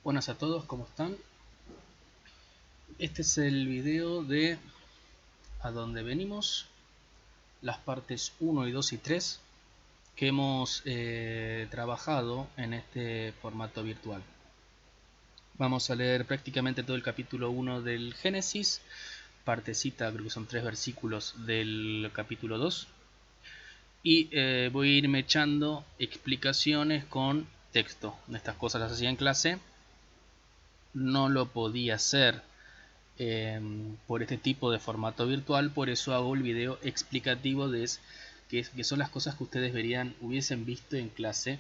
Buenas a todos, ¿cómo están? Este es el video de a dónde venimos, las partes 1 y 2 y 3 que hemos trabajado en este formato virtual. Vamos a leer prácticamente todo el capítulo 1 del Génesis, partecita, creo que son 3 versículos del capítulo 2, y voy a irme echando explicaciones con texto. Estas cosas las hacía en clase, no lo podía hacer por este tipo de formato virtual, por eso hago el video explicativo de que son las cosas que ustedes hubiesen visto en clase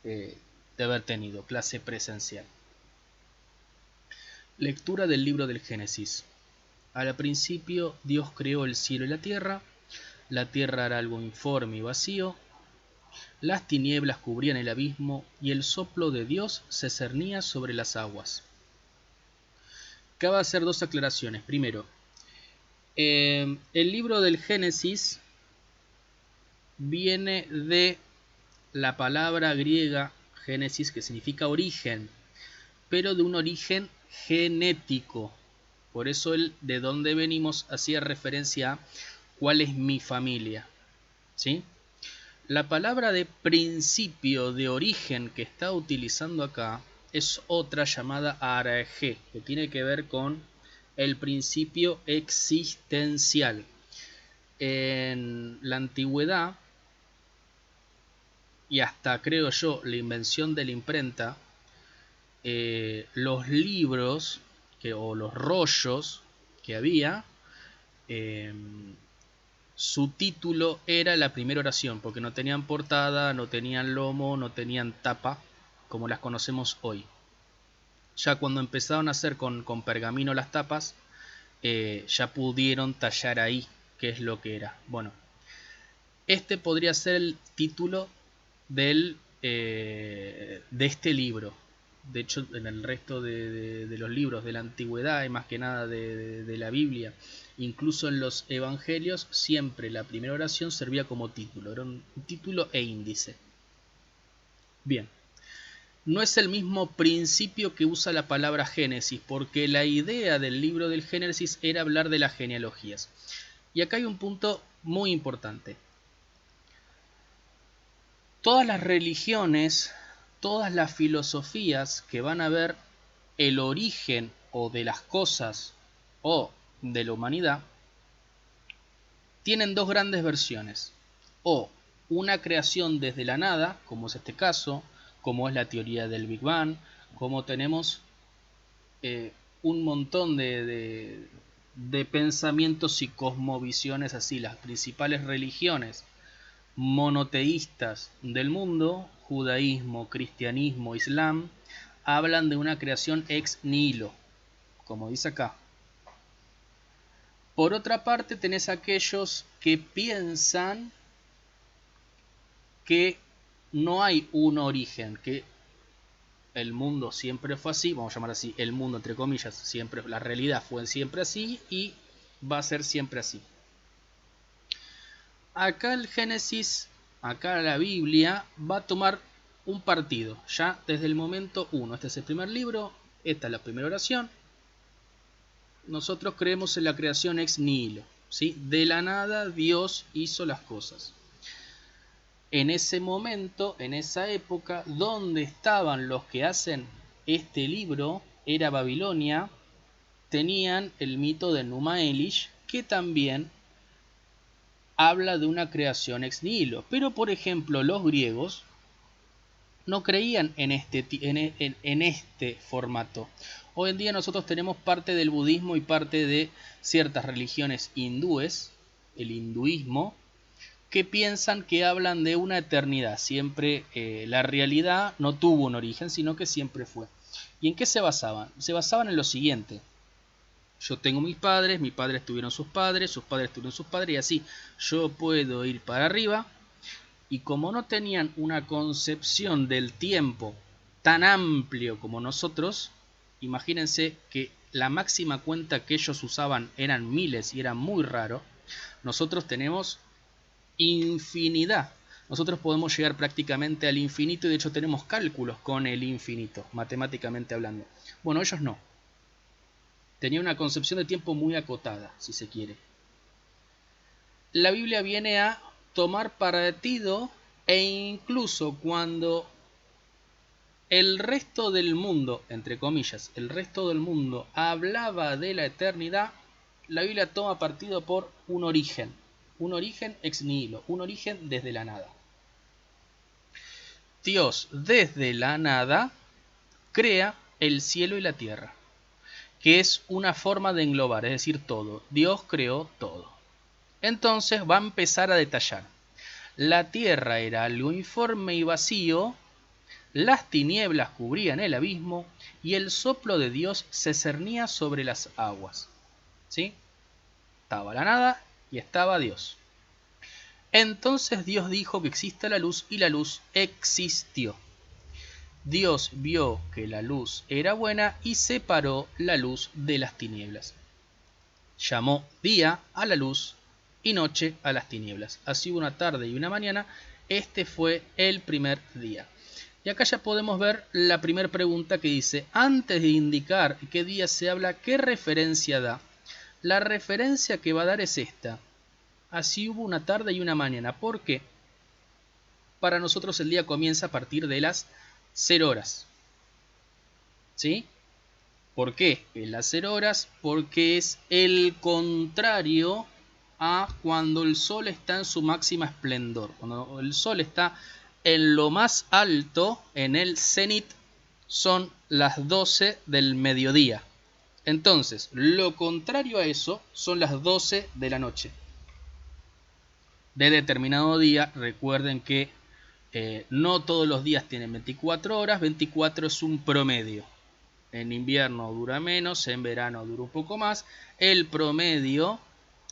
de haber tenido, clase presencial. Lectura del libro del Génesis. Al principio Dios creó el cielo y la tierra era algo informe y vacío, las tinieblas cubrían el abismo y el soplo de Dios se cernía sobre las aguas. Cabe hacer dos aclaraciones. Primero, el libro del Génesis viene de la palabra griega Génesis, que significa origen, pero de un origen genético. Por eso el de dónde venimos hacía referencia a cuál es mi familia, ¿sí? La palabra de principio, de origen, que está utilizando acá es otra llamada araje, que tiene que ver con el principio existencial. En la antigüedad, y hasta creo yo la invención de la imprenta, los libros o los rollos que había, su título era la primera oración, porque no tenían portada, no tenían lomo, no tenían tapa como las conocemos hoy. Ya cuando empezaron a hacer con pergamino las tapas, ya pudieron tallar ahí qué es lo que era. Bueno, este podría ser el título de este libro. De hecho, en el resto de los libros de la antigüedad y más que nada de la Biblia, incluso en los evangelios, siempre la primera oración servía como título. Era un título e índice. Bien, no es el mismo principio que usa la palabra Génesis, porque la idea del libro del Génesis era hablar de las genealogías. Y acá hay un punto muy importante. Todas las religiones, todas las filosofías que van a ver el origen o de las cosas o de la humanidad, tienen dos grandes versiones. O una creación desde la nada, como es este caso, como es la teoría del Big Bang, como tenemos un montón de pensamientos y cosmovisiones así. Las principales religiones monoteístas del mundo, judaísmo, cristianismo, islam, hablan de una creación ex nihilo, como dice acá. Por otra parte, tenés aquellos que piensan que no hay un origen, que el mundo siempre fue así, vamos a llamar así, el mundo entre comillas, siempre, la realidad fue siempre así y va a ser siempre así. Acá el Génesis, acá la Biblia, va a tomar un partido, ya desde el momento 1. Este es el primer libro, esta es la primera oración. Nosotros creemos en la creación ex nihilo, ¿sí? De la nada Dios hizo las cosas. En ese momento, en esa época, donde estaban los que hacen este libro, era Babilonia, tenían el mito de Numa Elish, que también habla de una creación ex nihilo. Pero, por ejemplo, los griegos no creían en este formato. Hoy en día nosotros tenemos parte del budismo y parte de ciertas religiones hindúes, el hinduismo, que piensan que hablan de una eternidad. Siempre la realidad no tuvo un origen, sino que siempre fue. ¿Y en qué se basaban? Se basaban en lo siguiente. Yo tengo mis padres tuvieron sus padres tuvieron sus padres, y así yo puedo ir para arriba. Y como no tenían una concepción del tiempo tan amplio como nosotros, imagínense que la máxima cuenta que ellos usaban eran miles y era muy raro. Nosotros tenemos infinidad. Nosotros podemos llegar prácticamente al infinito y de hecho tenemos cálculos con el infinito, matemáticamente hablando. Bueno, ellos no. Tenían una concepción de tiempo muy acotada, si se quiere. La Biblia viene a tomar partido e incluso cuando el resto del mundo, entre comillas, el resto del mundo hablaba de la eternidad, la Biblia toma partido por un origen ex nihilo, un origen desde la nada. Dios desde la nada crea el cielo y la tierra, que es una forma de englobar, es decir, todo. Dios creó todo. Entonces va a empezar a detallar. La tierra era algo informe y vacío, las tinieblas cubrían el abismo y el soplo de Dios se cernía sobre las aguas. ¿Sí? Estaba la nada y estaba Dios. Entonces Dios dijo que exista la luz y la luz existió. Dios vio que la luz era buena y separó la luz de las tinieblas. Llamó día a la luz y noche a las tinieblas. Así hubo una tarde y una mañana. Este fue el primer día. Y acá ya podemos ver la primera pregunta que dice, antes de indicar qué día se habla, ¿qué referencia da? La referencia que va a dar es esta. Así hubo una tarde y una mañana. ¿Por qué? Para nosotros el día comienza a partir de las 0 horas. ¿Sí? ¿Por qué? En las 0 horas, porque es el contrario a cuando el sol está en su máxima esplendor. Cuando el sol está en lo más alto, en el cenit, son las 12 del mediodía. Entonces, lo contrario a eso son las 12 de la noche. De determinado día, recuerden que no todos los días tienen 24 horas, 24 es un promedio. En invierno dura menos, en verano dura un poco más. El promedio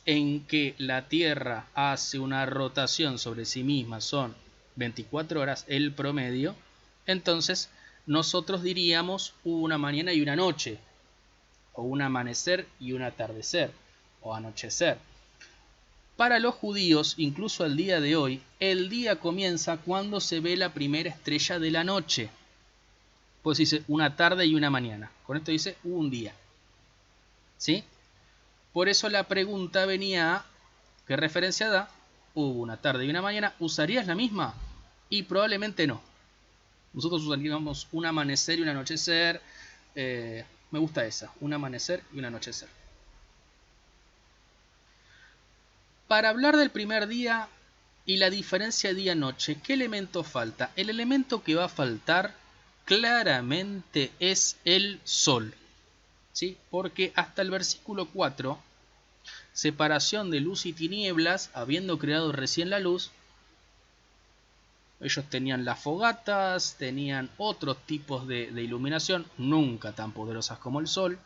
en que la Tierra hace una rotación sobre sí misma son 24 horas, el promedio. Entonces, nosotros diríamos una mañana y una noche, o un amanecer y un atardecer, o anochecer. Para los judíos, incluso al día de hoy, el día comienza cuando se ve la primera estrella de la noche. Pues dice una tarde y una mañana. Con esto dice un día. ¿Sí? Por eso la pregunta venía a ¿qué referencia da? Hubo una tarde y una mañana. ¿Usarías la misma? Y probablemente no. Nosotros usaríamos un amanecer y un anochecer. Me gusta esa. Un amanecer y un anochecer. Para hablar del primer día y la diferencia día-noche, ¿qué elemento falta? El elemento que va a faltar claramente es el sol. ¿Sí? Porque hasta el versículo 4, separación de luz y tinieblas, habiendo creado recién la luz, ellos tenían las fogatas, tenían otros tipos de iluminación, nunca tan poderosas como el sol.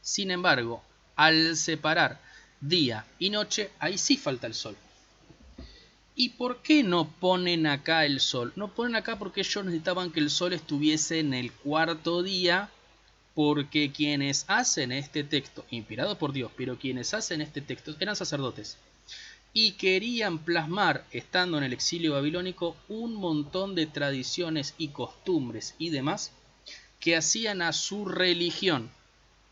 Sin embargo, al separar día y noche, ahí sí falta el sol. ¿Y por qué no ponen acá el sol? No ponen acá porque ellos necesitaban que el sol estuviese en el cuarto día, porque quienes hacen este texto, inspirado por Dios, pero quienes hacen este texto eran sacerdotes y querían plasmar, estando en el exilio babilónico, un montón de tradiciones y costumbres y demás que hacían a su religión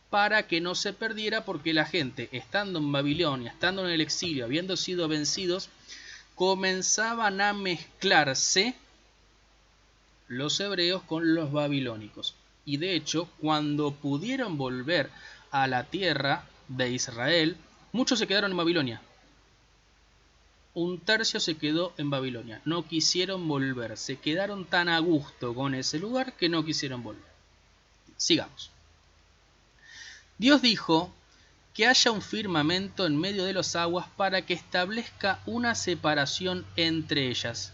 para que no se perdiera, porque la gente, estando en Babilonia, estando en el exilio, habiendo sido vencidos, comenzaban a mezclarse los hebreos con los babilónicos. Y de hecho, cuando pudieron volver a la tierra de Israel, muchos se quedaron en Babilonia. Un tercio se quedó en Babilonia. No quisieron volver. Se quedaron tan a gusto con ese lugar que no quisieron volver. Sigamos. Dios dijo que haya un firmamento en medio de las aguas para que establezca una separación entre ellas.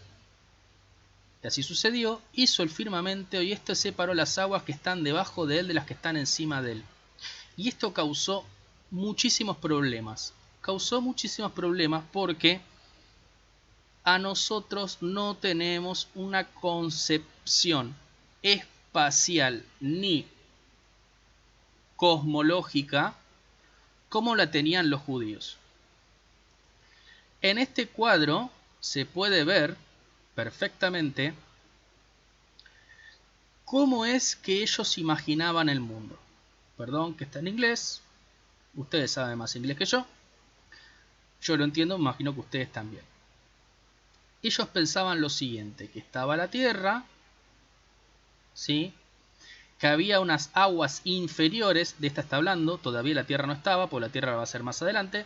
Y así sucedió, hizo el firmamento y esto separó las aguas que están debajo de él de las que están encima de él. Y esto causó muchísimos problemas. Causó muchísimos problemas porque a nosotros no tenemos una concepción espacial ni cosmológica como la tenían los judíos. En este cuadro se puede ver perfectamente cómo es que ellos imaginaban el mundo. Perdón que está en inglés, ustedes saben más inglés que yo lo entiendo, me imagino que ustedes también. Ellos pensaban lo siguiente, que estaba la Tierra, ¿sí? Que había unas aguas inferiores, de esta está hablando, todavía la Tierra no estaba, porque la Tierra va a ser más adelante.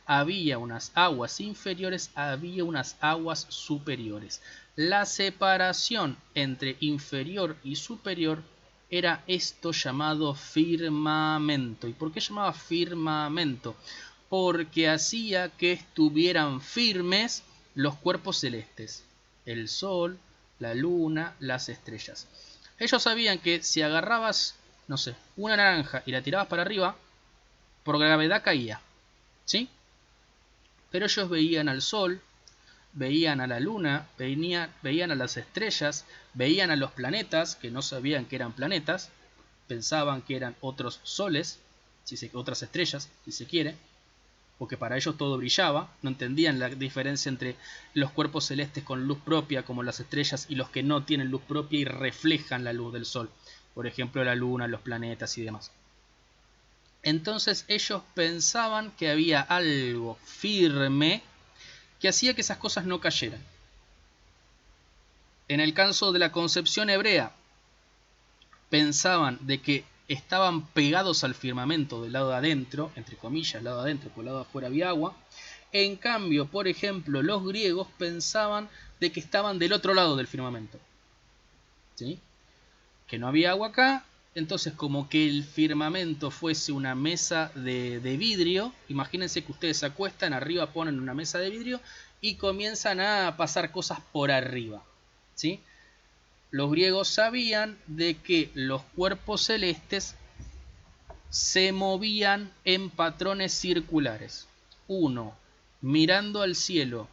Había unas aguas inferiores, había unas aguas superiores. La separación entre inferior y superior era esto llamado firmamento. ¿Y por qué llamaba firmamento? Porque hacía que estuvieran firmes los cuerpos celestes, el Sol, la Luna, las estrellas. Ellos sabían que si agarrabas, no sé, una naranja y la tirabas para arriba, por gravedad caía, ¿sí? Pero ellos veían al Sol, veían a la Luna, veían a las estrellas, veían a los planetas, que no sabían que eran planetas, pensaban que eran otros soles, otras estrellas, si se quiere, porque para ellos todo brillaba, no entendían la diferencia entre los cuerpos celestes con luz propia como las estrellas y los que no tienen luz propia y reflejan la luz del Sol, por ejemplo la Luna, los planetas y demás. Entonces ellos pensaban que había algo firme que hacía que esas cosas no cayeran. En el caso de la concepción hebrea, pensaban de que estaban pegados al firmamento del lado de adentro, entre comillas, lado de adentro, por el lado de afuera había agua. En cambio, por ejemplo, los griegos pensaban de que estaban del otro lado del firmamento, ¿sí? Que no había agua acá, entonces como que el firmamento fuese una mesa de vidrio. Imagínense que ustedes se acuestan, arriba ponen una mesa de vidrio y comienzan a pasar cosas por arriba, ¿sí? Los griegos sabían de que los cuerpos celestes se movían en patrones circulares. Uno, mirando al cielo,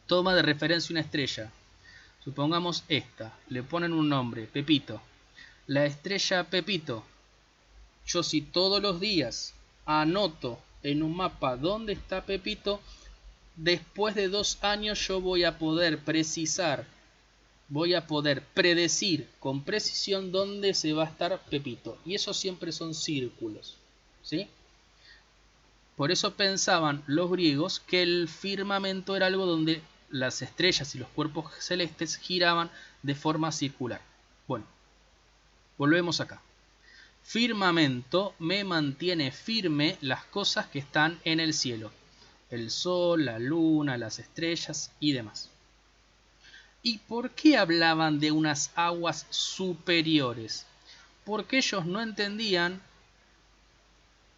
toma de referencia una estrella. Supongamos esta, le ponen un nombre, Pepito. La estrella Pepito. Yo si todos los días anoto en un mapa dónde está Pepito, después de 2 años yo voy a poder precisar, voy a poder predecir con precisión dónde se va a estar Pepito. Y eso siempre son círculos, ¿sí? Por eso pensaban los griegos que el firmamento era algo donde las estrellas y los cuerpos celestes giraban de forma circular. Bueno, volvemos acá. Firmamento me mantiene firme las cosas que están en el cielo. El sol, la luna, las estrellas y demás. ¿Y por qué hablaban de unas aguas superiores? Porque ellos no entendían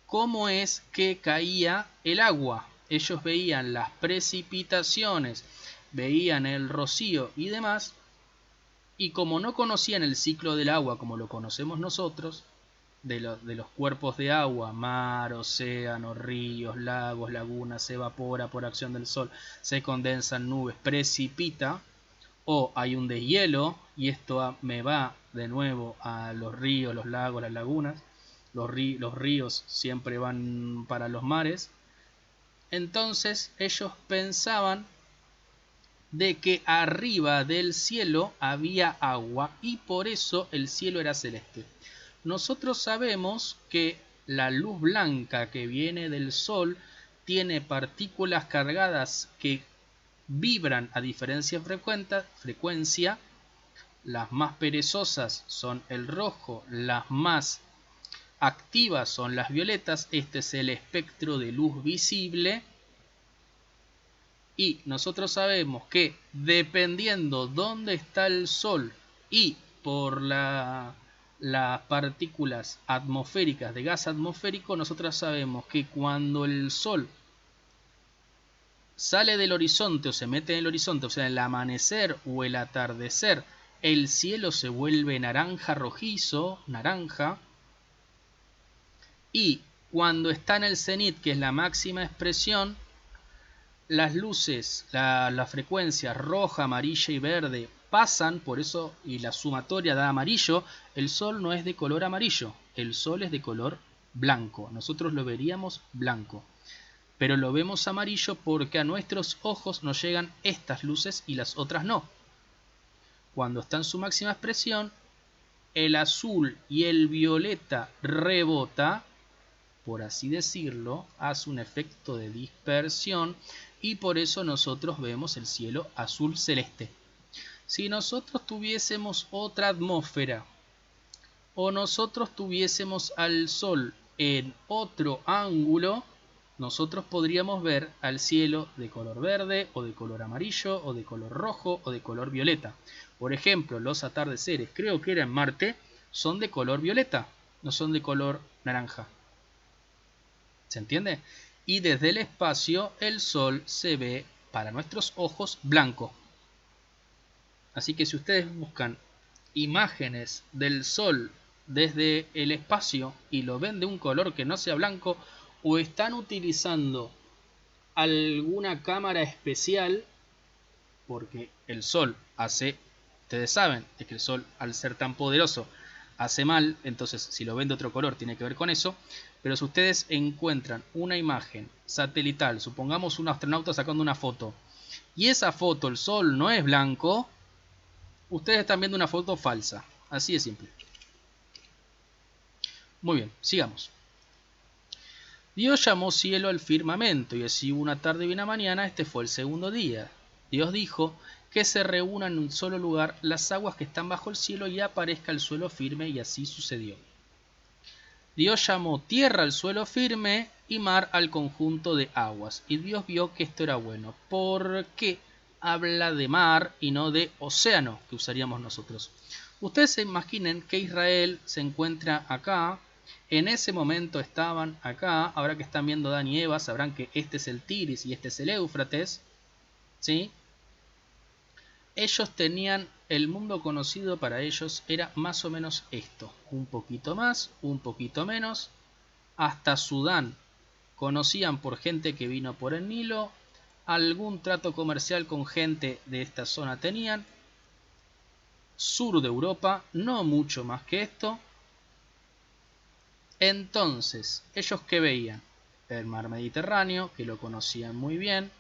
cómo es que caía el agua. Ellos veían las precipitaciones, veían el rocío y demás, y como no conocían el ciclo del agua como lo conocemos nosotros, de los cuerpos de agua, mar, océano, ríos, lagos, lagunas, se evapora por acción del sol, se condensan nubes, precipita, o hay un deshielo y esto me va de nuevo a los ríos, los lagos, las lagunas. Los ríos siempre van para los mares. Entonces ellos pensaban de que arriba del cielo había agua y por eso el cielo era celeste. Nosotros sabemos que la luz blanca que viene del sol tiene partículas cargadas que vibran a diferencia frecuencia. Las más perezosas son el rojo, las más activas son las violetas. Este es el espectro de luz visible. Y nosotros sabemos que dependiendo dónde está el sol y por las partículas atmosféricas de gas atmosférico, nosotros sabemos que cuando el sol sale del horizonte o se mete en el horizonte, o sea, el amanecer o el atardecer, el cielo se vuelve naranja rojizo, naranja, y cuando está en el cenit, que es la máxima expresión, las luces, la frecuencia roja, amarilla y verde pasan, por eso, y la sumatoria da amarillo. El sol no es de color amarillo, el sol es de color blanco, nosotros lo veríamos blanco. pero lo vemos amarillo porque a nuestros ojos nos llegan estas luces y las otras no. Cuando está en su máxima expresión, el azul y el violeta rebota, por así decirlo, hace un efecto de dispersión y por eso nosotros vemos el cielo azul celeste. Si nosotros tuviésemos otra atmósfera o nosotros tuviésemos al sol en otro ángulo, nosotros podríamos ver al cielo de color verde o de color amarillo o de color rojo o de color violeta. Por ejemplo, los atardeceres, creo que era en Marte, son de color violeta, no son de color naranja. ¿Se entiende? Y desde el espacio el sol se ve para nuestros ojos blanco. Así que si ustedes buscan imágenes del sol desde el espacio y lo ven de un color que no sea blanco, o están utilizando alguna cámara especial, porque el sol hace, ustedes saben, es que el sol al ser tan poderoso hace mal, entonces si lo ven de otro color tiene que ver con eso. Pero si ustedes encuentran una imagen satelital, supongamos un astronauta sacando una foto, y esa foto, el sol no es blanco, ustedes están viendo una foto falsa. Así de simple. Muy bien, sigamos. Dios llamó cielo al firmamento, y así hubo una tarde y una mañana, este fue el segundo día. Dios dijo que se reúnan en un solo lugar las aguas que están bajo el cielo y aparezca el suelo firme, y así sucedió. Dios llamó tierra al suelo firme y mar al conjunto de aguas, y Dios vio que esto era bueno. ¿Por qué habla de mar y no de océano, que usaríamos nosotros? Ustedes se imaginen que Israel se encuentra acá, en ese momento estaban acá, ahora que están viendo Dan y Eva sabrán que este es el Tigris y este es el Éufrates, ¿sí? Ellos tenían, el mundo conocido para ellos era más o menos esto, un poquito más, un poquito menos, hasta Sudán conocían por gente que vino por el Nilo, algún trato comercial con gente de esta zona tenían, sur de Europa, no mucho más que esto. Entonces, ellos que veían el mar Mediterráneo, que lo conocían muy bien,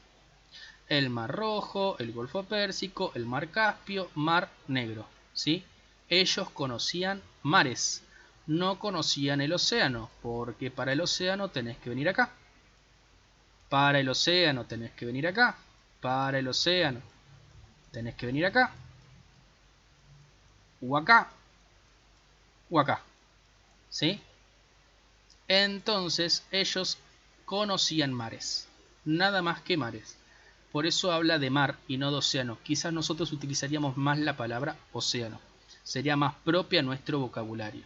el mar Rojo, el Golfo Pérsico, el mar Caspio, mar Negro, ¿sí? Ellos conocían mares, no conocían el océano, porque para el océano tenés que venir acá. Para el océano tenés que venir acá. Para el océano tenés que venir acá. O acá. O acá. ¿Sí? Entonces ellos conocían mares, nada más que mares. Por eso habla de mar y no de océano. Quizás nosotros utilizaríamos más la palabra océano. Sería más propia nuestro vocabulario.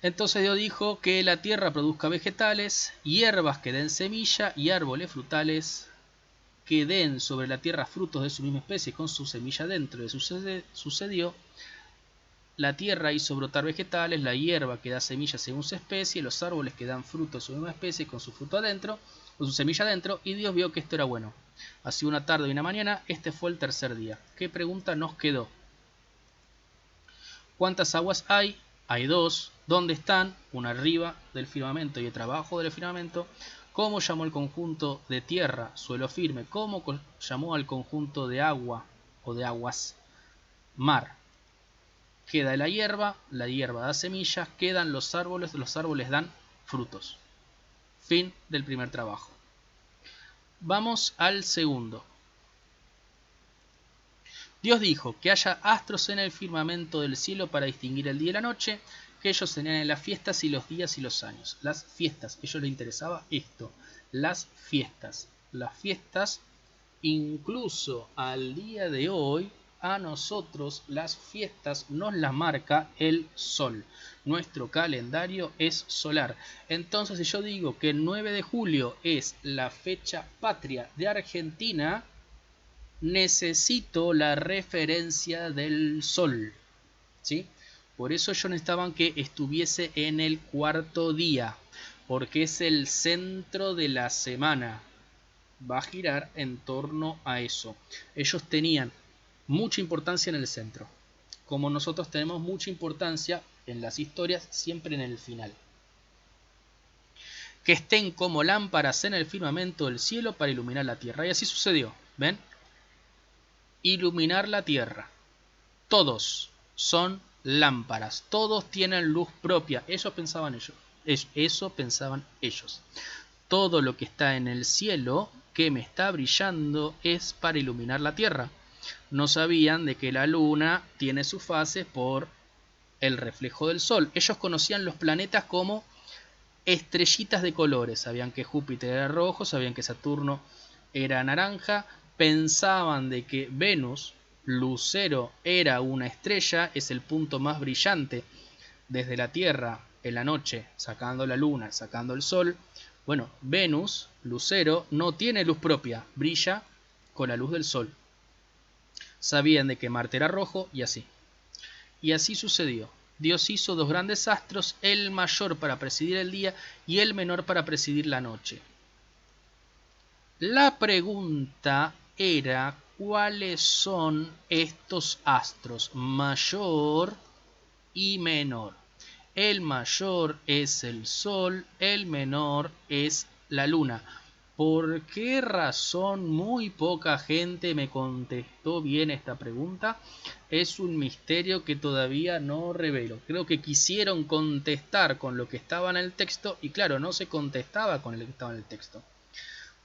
Entonces Dios dijo que la tierra produzca vegetales, hierbas que den semilla y árboles frutales que den sobre la tierra frutos de su misma especie con su semilla dentro. Y sucedió. La tierra hizo brotar vegetales, la hierba que da semillas según su especie, los árboles que dan frutos de su misma especie con su fruto adentro, con su semilla adentro, y Dios vio que esto era bueno. Así una tarde y una mañana, este fue el tercer día. ¿Qué pregunta nos quedó? ¿Cuántas aguas hay? Hay dos. ¿Dónde están? Una arriba del firmamento y otra abajo del firmamento. ¿Cómo llamó el conjunto de tierra, suelo firme? ¿Cómo llamó al conjunto de agua o de aguas? Mar. Queda la hierba da semillas, quedan los árboles dan frutos. Fin del primer trabajo. Vamos al segundo. Dios dijo que haya astros en el firmamento del cielo para distinguir el día y la noche, que ellos señalen las fiestas y los días y los años. Las fiestas, a ellos les interesaba esto, las fiestas. Las fiestas, incluso al día de hoy, a nosotros las fiestas nos las marca el sol. Nuestro calendario es solar. Entonces, si yo digo que el 9 de julio es la fecha patria de Argentina, necesito la referencia del sol, ¿sí? Por eso ellos necesitaban que estuviese en el cuarto día, porque es el centro de la semana. Va a girar en torno a eso. Ellos tenían mucha importancia en el centro, como nosotros tenemos mucha importancia en las historias siempre en el final. que estén como lámparas en el firmamento del cielo para iluminar la tierra. Y así sucedió, ¿ven? Iluminar la tierra. Todos son lámparas, todos tienen luz propia. Eso pensaban ellos. Eso pensaban ellos. Todo lo que está en el cielo que me está brillando es para iluminar la tierra. No sabían de que la luna tiene sus fases por el reflejo del sol. Ellos conocían los planetas como estrellitas de colores. Sabían que Júpiter era rojo, sabían que Saturno era naranja. Pensaban de que Venus, lucero, era una estrella, es el punto más brillante desde la Tierra en la noche, sacando la luna, sacando el sol. Bueno, Venus, lucero, no tiene luz propia, brilla con la luz del sol. Sabían de que Marte era rojo y así. Y así sucedió. Dios hizo dos grandes astros, el mayor para presidir el día y el menor para presidir la noche. La pregunta era, ¿cuáles son estos astros, mayor y menor? El mayor es el Sol, el menor es la Luna. ¿Por qué razón muy poca gente me contestó bien esta pregunta? Es un misterio que todavía no revelo. Creo que quisieron contestar con lo que estaba en el texto y claro, no se contestaba con lo que estaba en el texto.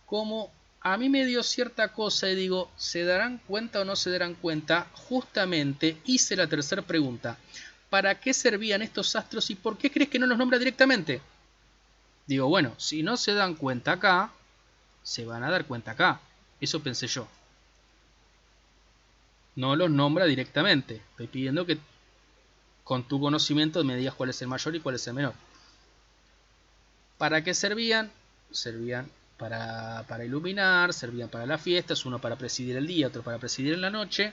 Como a mí me dio cierta cosa y digo, ¿se darán cuenta o no se darán cuenta? Justamente hice la tercera pregunta. ¿Para qué servían estos astros y por qué crees que no los nombra directamente? Digo, bueno, si no se dan cuenta acá, se van a dar cuenta acá. Eso pensé yo. No los nombra directamente. Estoy pidiendo que con tu conocimiento me digas cuál es el mayor y cuál es el menor. ¿Para qué servían? Servían para iluminar, servían para las fiestas, uno para presidir el día, otro para presidir la noche.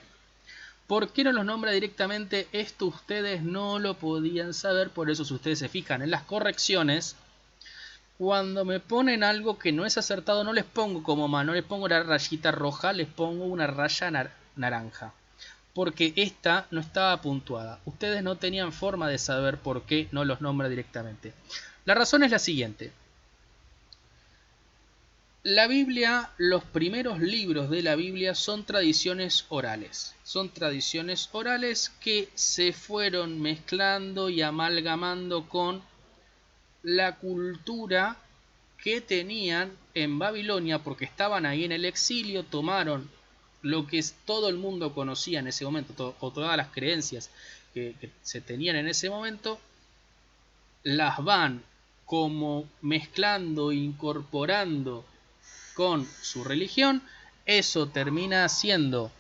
¿Por qué no los nombra directamente? Esto ustedes no lo podían saber, por eso si ustedes se fijan en las correcciones, cuando me ponen algo que no es acertado no les pongo como más, no les pongo la rayita roja, les pongo una raya naranja. Porque esta no estaba puntuada. Ustedes no tenían forma de saber por qué no los nombra directamente. La razón es la siguiente. La Biblia, los primeros libros de la Biblia son tradiciones orales. Son tradiciones orales que se fueron mezclando y amalgamando con la cultura que tenían en Babilonia porque estaban ahí en el exilio, tomaron lo que todo el mundo conocía en ese momento, o todas las creencias que se tenían en ese momento, las van como mezclando, incorporando con su religión, eso termina siendo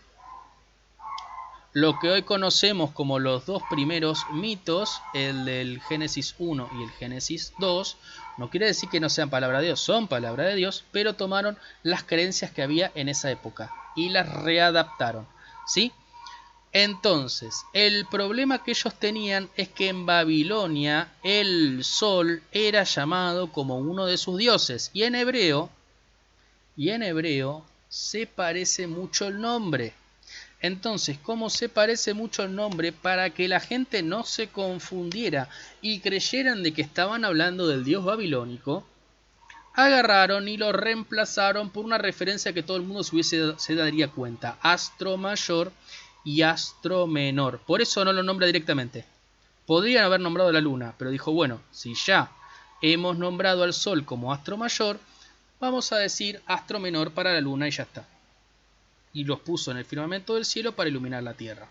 lo que hoy conocemos como los dos primeros mitos, el del Génesis 1 y el Génesis 2. No quiere decir que no sean palabra de Dios, son palabra de Dios, pero tomaron las creencias que había en esa época y las readaptaron, ¿sí? Entonces, el problema que ellos tenían es que en Babilonia el sol era llamado como uno de sus dioses y en hebreo se parece mucho el nombre. Entonces, como se parece mucho el nombre, para que la gente no se confundiera y creyeran de que estaban hablando del dios babilónico, agarraron y lo reemplazaron por una referencia que todo el mundo se daría cuenta: astro mayor y astro menor. Por eso no lo nombra directamente. Podrían haber nombrado la luna, pero dijo, bueno, si ya hemos nombrado al sol como astro mayor, vamos a decir astro menor para la luna y ya está. Y los puso en el firmamento del cielo para iluminar la tierra,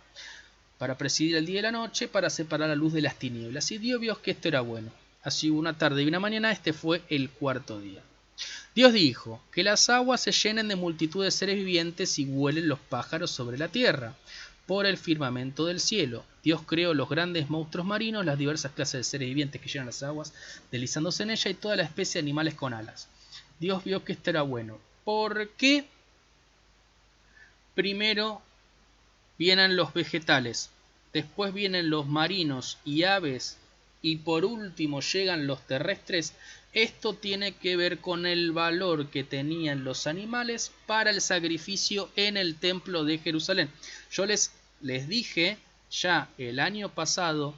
para presidir el día y la noche, para separar la luz de las tinieblas. Y Dios vio que esto era bueno. Así hubo una tarde y una mañana, este fue el cuarto día. Dios dijo, que las aguas se llenen de multitud de seres vivientes y vuelen los pájaros sobre la tierra, por el firmamento del cielo. Dios creó los grandes monstruos marinos, las diversas clases de seres vivientes que llenan las aguas, deslizándose en ella, y toda la especie de animales con alas. Dios vio que esto era bueno. ¿Por qué? Primero vienen los vegetales, después vienen los marinos y aves, y por último llegan los terrestres. Esto tiene que ver con el valor que tenían los animales para el sacrificio en el templo de Jerusalén. Yo les dije ya el año pasado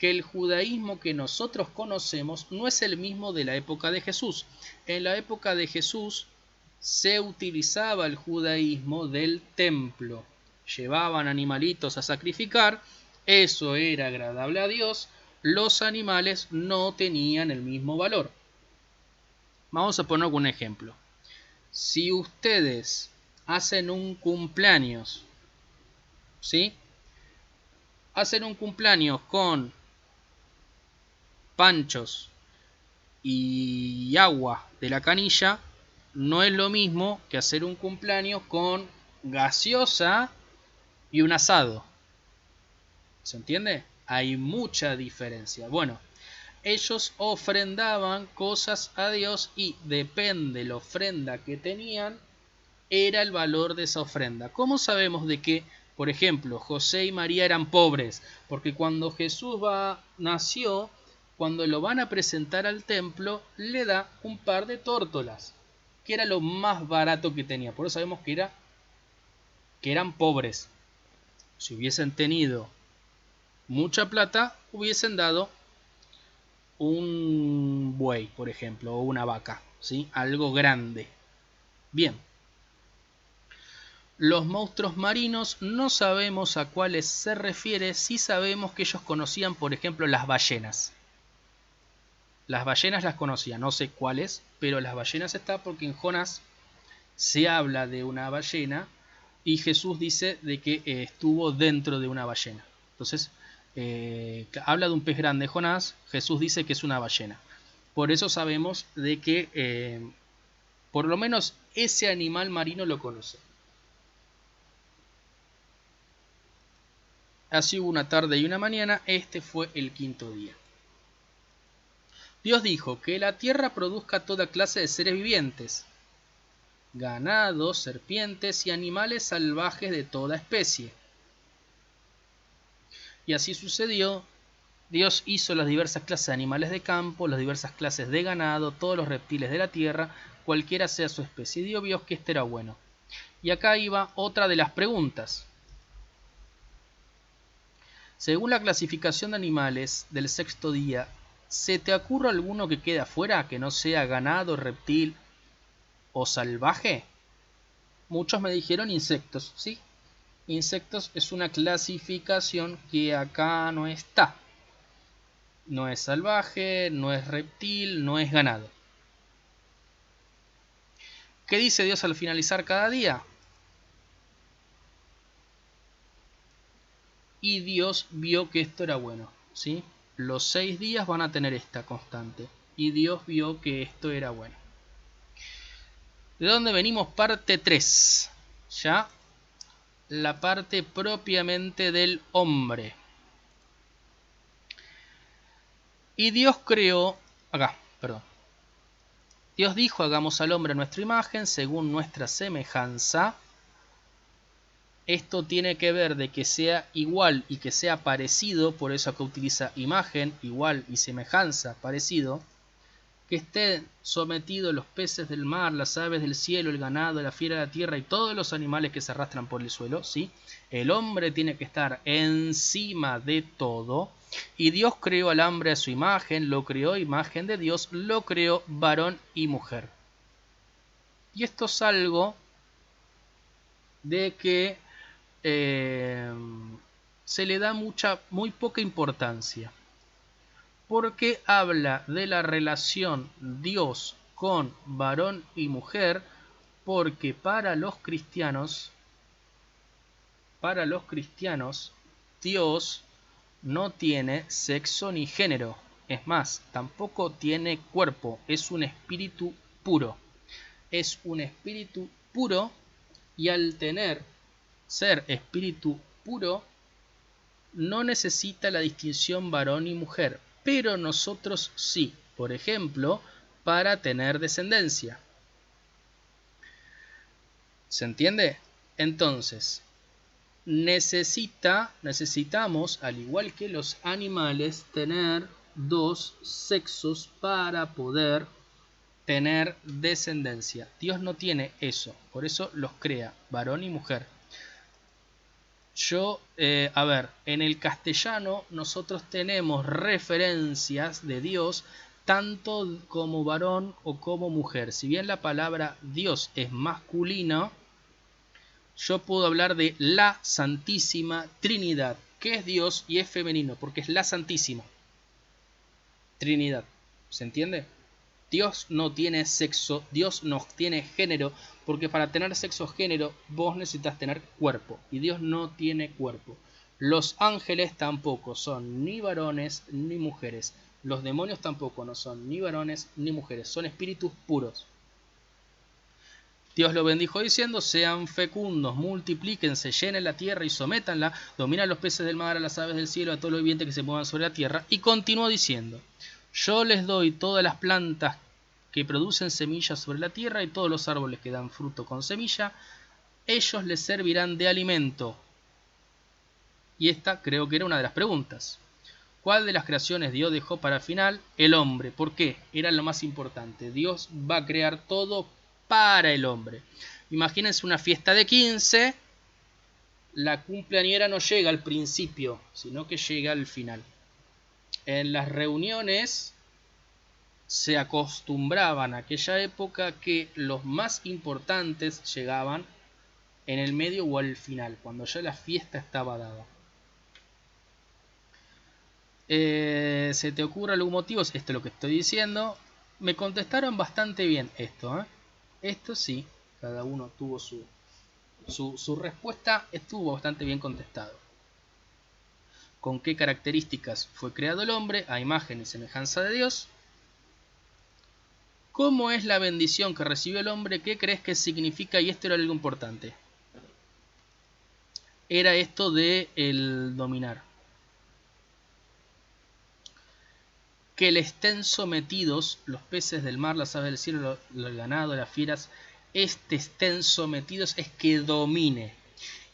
que el judaísmo que nosotros conocemos no es el mismo de la época de Jesús. En la época de Jesús se utilizaba el judaísmo del templo. Llevaban animalitos a sacrificar, eso era agradable a Dios, los animales no tenían el mismo valor. Vamos a poner un ejemplo. Si ustedes hacen un cumpleaños, ¿sí? Hacen un cumpleaños con panchos y agua de la canilla, no es lo mismo que hacer un cumpleaños con gaseosa y un asado. ¿Se entiende? Hay mucha diferencia. Bueno, ellos ofrendaban cosas a Dios y depende de la ofrenda que tenían, era el valor de esa ofrenda. ¿Cómo sabemos de que, por ejemplo, José y María eran pobres? Porque cuando Jesús nació, cuando lo van a presentar al templo, le da un par de tórtolas, que era lo más barato que tenía. Por eso sabemos que eran pobres. Si hubiesen tenido mucha plata, hubiesen dado un buey, por ejemplo, o una vaca, ¿sí? Algo grande. Bien. Los monstruos marinos no sabemos a cuáles se refiere, sí sabemos que ellos conocían, por ejemplo, las ballenas. Las ballenas las conocían, no sé cuáles, pero las ballenas está porque en Jonás se habla de una ballena y Jesús dice de que estuvo dentro de una ballena. Entonces, habla de un pez grande Jonás, Jesús dice que es una ballena. Por eso sabemos de que por lo menos ese animal marino lo conoce. Así hubo una tarde y una mañana, este fue el quinto día. Dios dijo que la tierra produzca toda clase de seres vivientes, ganado, serpientes y animales salvajes de toda especie. Y así sucedió. Dios hizo las diversas clases de animales de campo, las diversas clases de ganado, todos los reptiles de la tierra, cualquiera sea su especie. Y Dios vio que esto era bueno. Y acá iba otra de las preguntas. Según la clasificación de animales del sexto día, ¿se te ocurre alguno que quede afuera, que no sea ganado, reptil o salvaje? Muchos me dijeron insectos, ¿sí? Insectos es una clasificación que acá no está. No es salvaje, no es reptil, no es ganado. ¿Qué dice Dios al finalizar cada día? Y Dios vio que esto era bueno, ¿sí? Los 6 días van a tener esta constante. Y Dios vio que esto era bueno. ¿De dónde venimos? Parte 3. Ya la parte propiamente del hombre. Y Dios creó, Dios dijo, hagamos al hombre a nuestra imagen, según nuestra semejanza. Esto tiene que ver de que sea igual y que sea parecido, por eso acá utiliza imagen, igual y semejanza, parecido. Que estén sometidos los peces del mar, las aves del cielo, el ganado, la fiera de la tierra y todos los animales que se arrastran por el suelo, ¿sí? El hombre tiene que estar encima de todo. Y Dios creó al hombre a su imagen, lo creó imagen de Dios, lo creó varón y mujer. Y esto es algo de que se le da muy poca importancia. Porque habla de la relación Dios con varón y mujer, porque para los cristianos Dios no tiene sexo ni género, es más, tampoco tiene cuerpo, es un espíritu puro. Es un espíritu puro y al ser espíritu puro, no necesita la distinción varón y mujer. Pero nosotros sí, por ejemplo, para tener descendencia. ¿Se entiende? Entonces, necesitamos, al igual que los animales, tener 2 sexos para poder tener descendencia. Dios no tiene eso, por eso los crea, varón y mujer. A ver, en el castellano nosotros tenemos referencias de Dios tanto como varón o como mujer. Si bien la palabra Dios es masculino, yo puedo hablar de la Santísima Trinidad, que es Dios y es femenino, porque es la Santísima Trinidad. ¿Se entiende? Dios no tiene sexo, Dios no tiene género, porque para tener sexo género vos necesitas tener cuerpo, y Dios no tiene cuerpo. Los ángeles tampoco son ni varones ni mujeres. Los demonios tampoco no son ni varones ni mujeres, son espíritus puros. Dios lo bendijo diciendo: sean fecundos, multiplíquense, llenen la tierra y sométanla, dominan los peces del mar, a las aves del cielo, a todo lo viviente que se muevan sobre la tierra. Y continuó diciendo: yo les doy todas las plantas que producen semillas sobre la tierra y todos los árboles que dan fruto con semilla, ellos les servirán de alimento. Y esta creo que era una de las preguntas. ¿Cuál de las creaciones Dios dejó para el final? El hombre. ¿Por qué? Era lo más importante. Dios va a crear todo para el hombre. Imagínense una fiesta de 15, la cumpleañera no llega al principio, sino que llega al final. En las reuniones se acostumbraban a aquella época que los más importantes llegaban en el medio o al final, cuando ya la fiesta estaba dada. ¿Se te ocurre algún motivo? Esto es lo que estoy diciendo. Me contestaron bastante bien esto, ¿eh? Esto sí, cada uno tuvo su respuesta, estuvo bastante bien contestado. ¿Con qué características fue creado el hombre? A imagen y semejanza de Dios. ¿Cómo es la bendición que recibió el hombre? ¿Qué crees que significa? Y esto era algo importante. Era esto de el dominar. Que le estén sometidos los peces del mar, las aves del cielo, el ganado, las fieras, estén sometidos es que domine.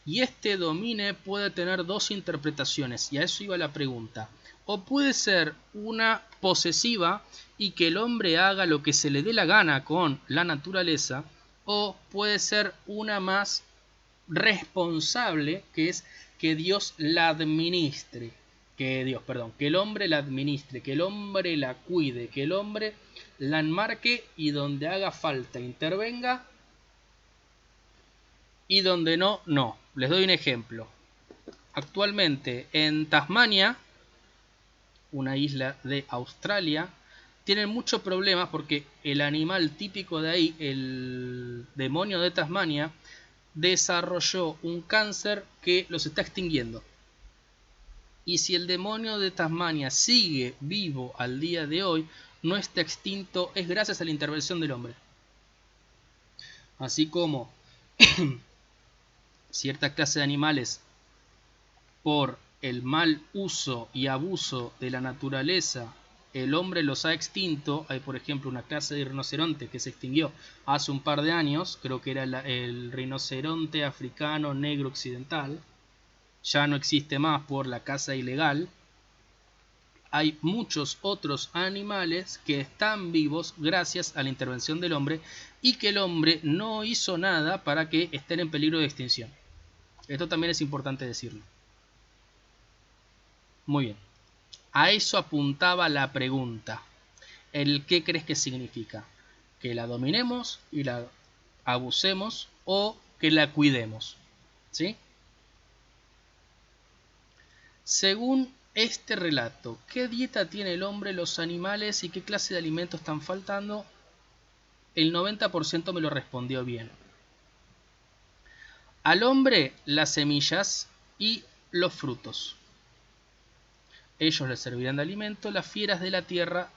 Y este domine puede tener dos interpretaciones, y a eso iba la pregunta. O puede ser una posesiva y que el hombre haga lo que se le dé la gana con la naturaleza, o puede ser una más responsable, que es que Dios la administre. Que el hombre la administre, que el hombre la cuide, que el hombre la enmarque y donde haga falta intervenga y donde no, no. Les doy un ejemplo. Actualmente en Tasmania, una isla de Australia, tienen muchos problemas porque el animal típico de ahí, el demonio de Tasmania, desarrolló un cáncer que los está extinguiendo. Y si el demonio de Tasmania sigue vivo al día de hoy, no está extinto, es gracias a la intervención del hombre. Así como cierta clase de animales, por el mal uso y abuso de la naturaleza, el hombre los ha extinto. Hay, por ejemplo, una clase de rinoceronte que se extinguió hace un par de años, creo que era el rinoceronte africano negro occidental. Ya no existe más por la caza ilegal. Hay muchos otros animales que están vivos gracias a la intervención del hombre y que el hombre no hizo nada para que estén en peligro de extinción. Esto también es importante decirlo. Muy bien. A eso apuntaba la pregunta. ¿El qué crees que significa? ¿Que la dominemos y la abusemos o que la cuidemos? ¿Sí? Según este relato, ¿qué dieta tiene el hombre, los animales y qué clase de alimentos están faltando? El 90% me lo respondió bien. Al hombre, las semillas y los frutos. Ellos le servirán de alimento, las fieras de la tierra,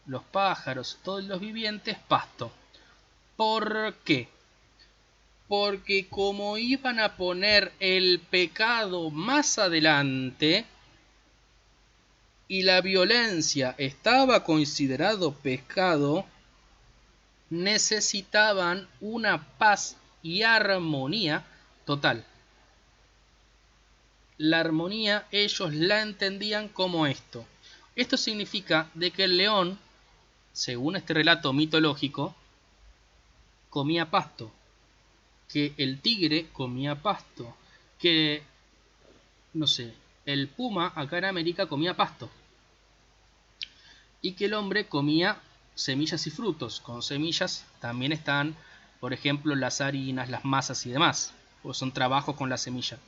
los pájaros, todos los vivientes, pasto. ¿Por qué? Porque como iban a poner el pecado más adelante y la violencia estaba considerado pecado, necesitaban una paz y armonía total. La armonía ellos la entendían como esto. Esto significa de que el león, según este relato mitológico, comía pasto, que el tigre comía pasto, que no sé, el puma acá en América comía pasto y que el hombre comía semillas y frutos. Con semillas también están, por ejemplo, las harinas, las masas y demás, pues son trabajos con la semilla.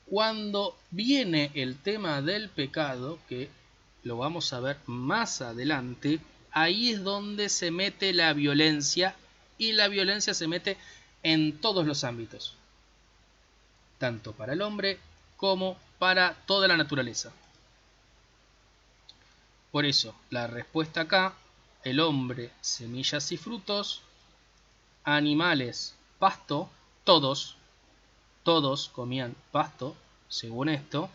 Cuando viene el tema del pecado, que lo vamos a ver más adelante, ahí es donde se mete la violencia, y la violencia se mete en todos los ámbitos, tanto para el hombre como para toda la naturaleza. Por eso, la respuesta acá, el hombre, semillas y frutos, animales, pasto, todos comían pasto, según esto.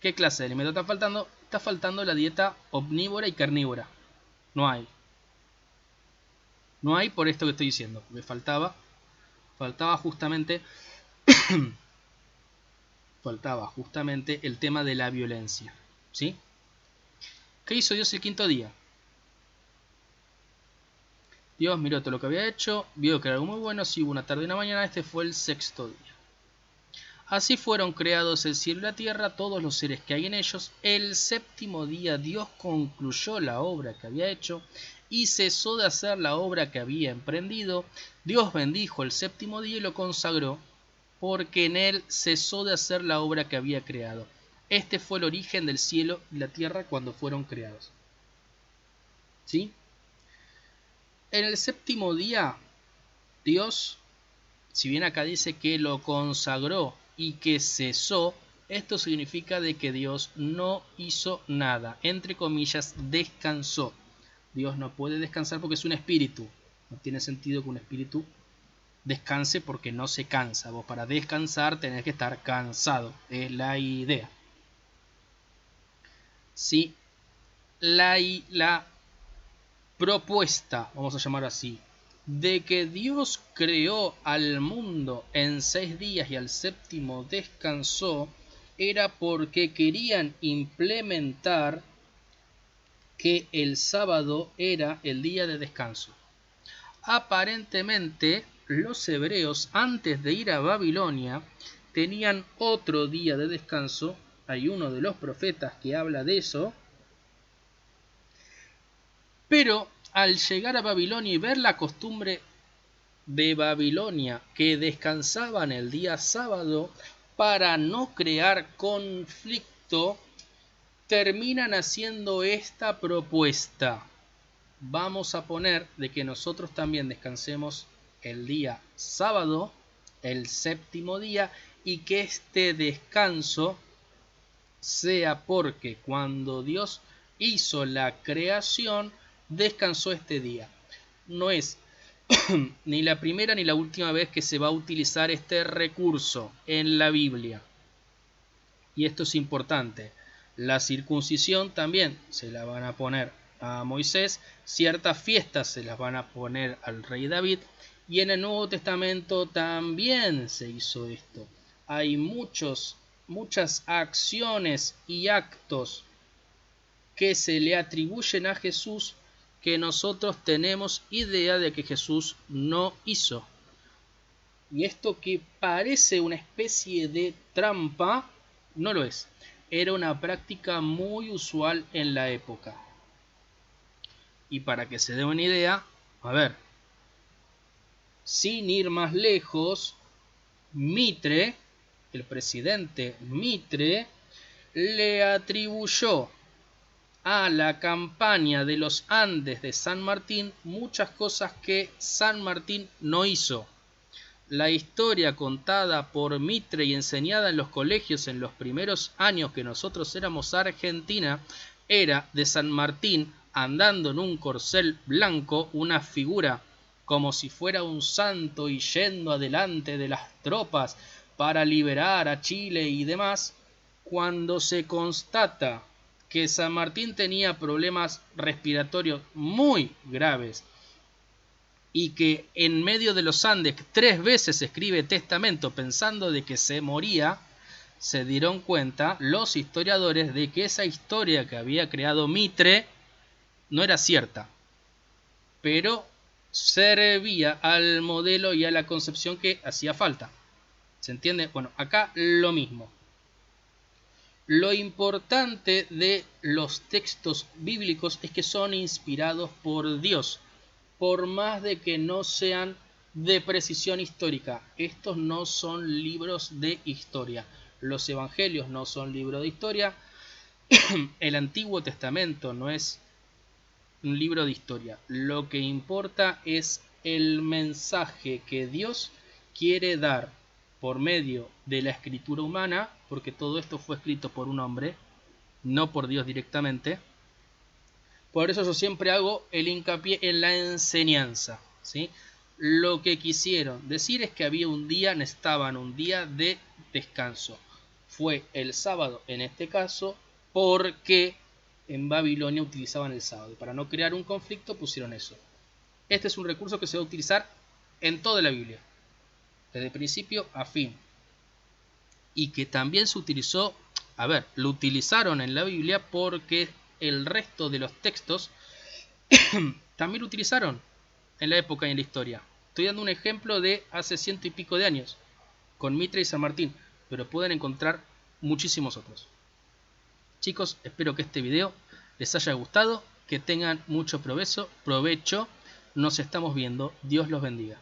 ¿Qué clase de alimento está faltando? Está faltando la dieta omnívora y carnívora. No hay. No hay por esto que estoy diciendo. Me faltaba justamente el tema de la violencia. ¿Sí? ¿Qué hizo Dios el quinto día? Dios miró todo lo que había hecho, vio que era algo muy bueno, si hubo una tarde y una mañana, este fue el sexto día. Así fueron creados el cielo y la tierra, todos los seres que hay en ellos. El séptimo día Dios concluyó la obra que había hecho y cesó de hacer la obra que había emprendido. Dios bendijo el séptimo día y lo consagró, porque en él cesó de hacer la obra que había creado. Este fue el origen del cielo y la tierra cuando fueron creados. ¿Sí? En el séptimo día, Dios, si bien acá dice que lo consagró y que cesó, esto significa de que Dios no hizo nada, entre comillas, descansó. Dios no puede descansar porque es un espíritu. No tiene sentido que un espíritu descanse porque no se cansa. Vos para descansar tenés que estar cansado. Es la idea. Sí, la propuesta, vamos a llamar así, de que Dios creó al mundo en 6 días y al séptimo descansó, era porque querían implementar que el sábado era el día de descanso. Aparentemente, los hebreos, antes de ir a Babilonia, tenían otro día de descanso. Hay uno de los profetas que habla de eso. Pero al llegar a Babilonia y ver la costumbre de Babilonia, que descansaban el día sábado, para no crear conflicto, terminan haciendo esta propuesta. Vamos a poner de que nosotros también descansemos el día sábado, el séptimo día, y que este descanso sea porque cuando Dios hizo la creación, descansó este día. No es ni la primera ni la última vez que se va a utilizar este recurso en la Biblia. Y esto es importante. La circuncisión también se la van a poner a Moisés. Ciertas fiestas se las van a poner al rey David. Y en el Nuevo Testamento también se hizo esto. Hay muchas acciones y actos que se le atribuyen a Jesús que nosotros tenemos idea de que Jesús no hizo. Y esto que parece una especie de trampa, no lo es. Era una práctica muy usual en la época. Y para que se dé una idea, a ver, sin ir más lejos, Mitre, el presidente Mitre, le atribuyó a la campaña de los Andes de San Martín muchas cosas que San Martín no hizo. La historia contada por Mitre y enseñada en los colegios en los primeros años que nosotros éramos Argentina era de San Martín andando en un corcel blanco, una figura como si fuera un santo y yendo adelante de las tropas para liberar a Chile y demás, cuando se constata que San Martín tenía problemas respiratorios muy graves y que en medio de los Andes 3 veces escribe testamento pensando de que se moría, se dieron cuenta los historiadores de que esa historia que había creado Mitre no era cierta, pero servía al modelo y a la concepción que hacía falta. ¿Se entiende? Bueno, acá lo mismo. Lo importante de los textos bíblicos es que son inspirados por Dios, por más de que no sean de precisión histórica. Estos no son libros de historia. Los evangelios no son libros de historia. El Antiguo Testamento no es un libro de historia. Lo que importa es el mensaje que Dios quiere dar por medio de la escritura humana, porque todo esto fue escrito por un hombre, no por Dios directamente. Por eso yo siempre hago el hincapié en la enseñanza, ¿sí? Lo que quisieron decir es que había un día, necesitaban un día de descanso. Fue el sábado en este caso, porque en Babilonia utilizaban el sábado. Y para no crear un conflicto pusieron eso. Este es un recurso que se va a utilizar en toda la Biblia, desde principio a fin. Y que también se utilizó, lo utilizaron en la Biblia porque el resto de los textos también lo utilizaron en la época y en la historia. Estoy dando un ejemplo de hace 100 y pico de años, con Mitre y San Martín, pero pueden encontrar muchísimos otros. Chicos, espero que este video les haya gustado, que tengan mucho provecho. Nos estamos viendo. Dios los bendiga.